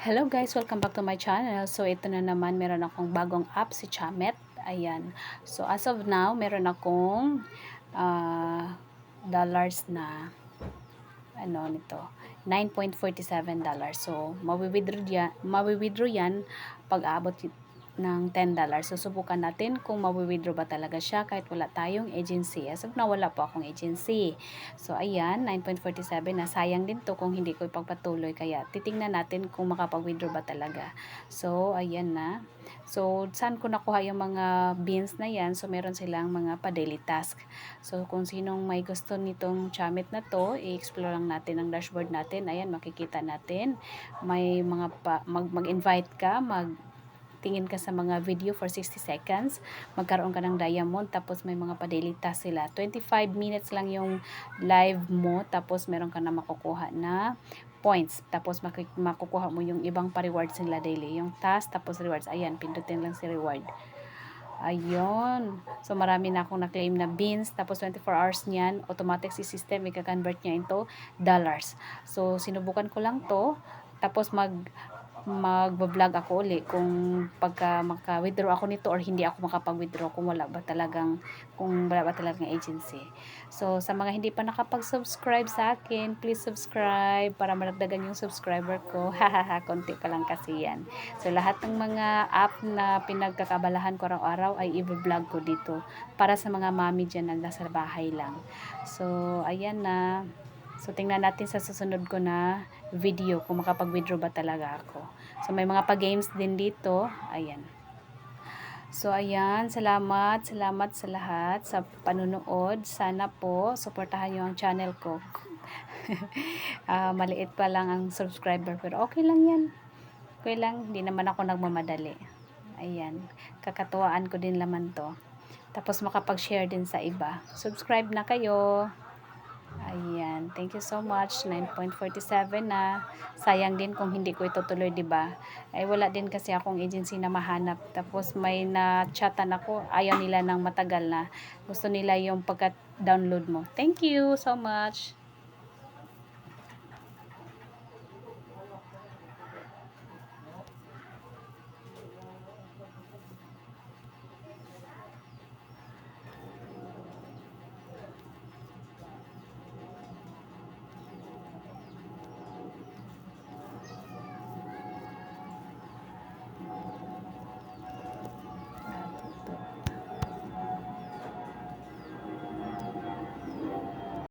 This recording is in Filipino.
Hello guys, welcome back to my channel. So ito na naman, meron akong bagong app, si Chamet. Ayan. So as of now, meron akong dollars na ano nito, $9.47. So mawi-withdraw yan pag aabot ng $10. So subukan natin kung mawi-withdraw ba talaga siya kahit wala tayong agency. As of now, wala po akong agency. So ayan, 9.47 na sayang din to kung hindi ko ipagpatuloy, kaya titingnan natin kung makapag-withdraw ba talaga. So ayan na. So saan ko nakuha yung mga beans na yan? So meron silang mga pa-daily task. So kung sinong may gusto nitong Chamet na to, i-explore lang natin ang dashboard natin. Ayan, makikita natin may mga mag-invite ka, tingin ka sa mga video for 60 seconds, magkaroon ka ng diamond, tapos may mga pa-daily task sila. 25 minutes lang yung live mo, tapos meron ka na makukuha na points. Tapos makukuha mo yung ibang pa-rewards nila daily. Yung task, tapos rewards. Ayan, pindutin lang si reward. Ayun. So, marami na akong na-claim na beans. Tapos, 24 hours niyan, automatic si system, i-convert niya into dollars. So, sinubukan ko lang to. Tapos, mag-vlog ako uli kung pagka maka-withdraw ako nito or hindi ako makapag-withdraw kung wala ba talagang agency. So sa mga hindi pa nakapag-subscribe sa akin, please subscribe para malagdagan yung subscriber ko. Hahaha, konti pa lang kasi yan. So lahat ng mga app na pinagkakabalahan ko araw-araw ay i-vlog ko dito para sa mga mami dyan na nasa bahay lang. So ayan na. So, tingnan natin sa susunod ko na video kung makapag-withdraw ba talaga ako. So, may mga pa-games din dito. Ayan. So, ayan. Salamat sa lahat sa panunood. Sana po, suportahan nyo ang channel ko. Maliit pa lang ang subscriber, pero okay lang yan. Okay lang. Hindi naman ako nagmamadali. Ayan. Kakatuwaan ko din naman to. Tapos, makapag-share din sa iba. Subscribe na kayo. Ayan, thank you so much. 9.47 na. Sayang din kung hindi ko itutuloy, 'di ba? Ay wala din kasi akong agency na mahanap. Tapos may na-chatan ako, ayaw nila ng matagal na. Gusto nila yung pagka-download mo. Thank you so much.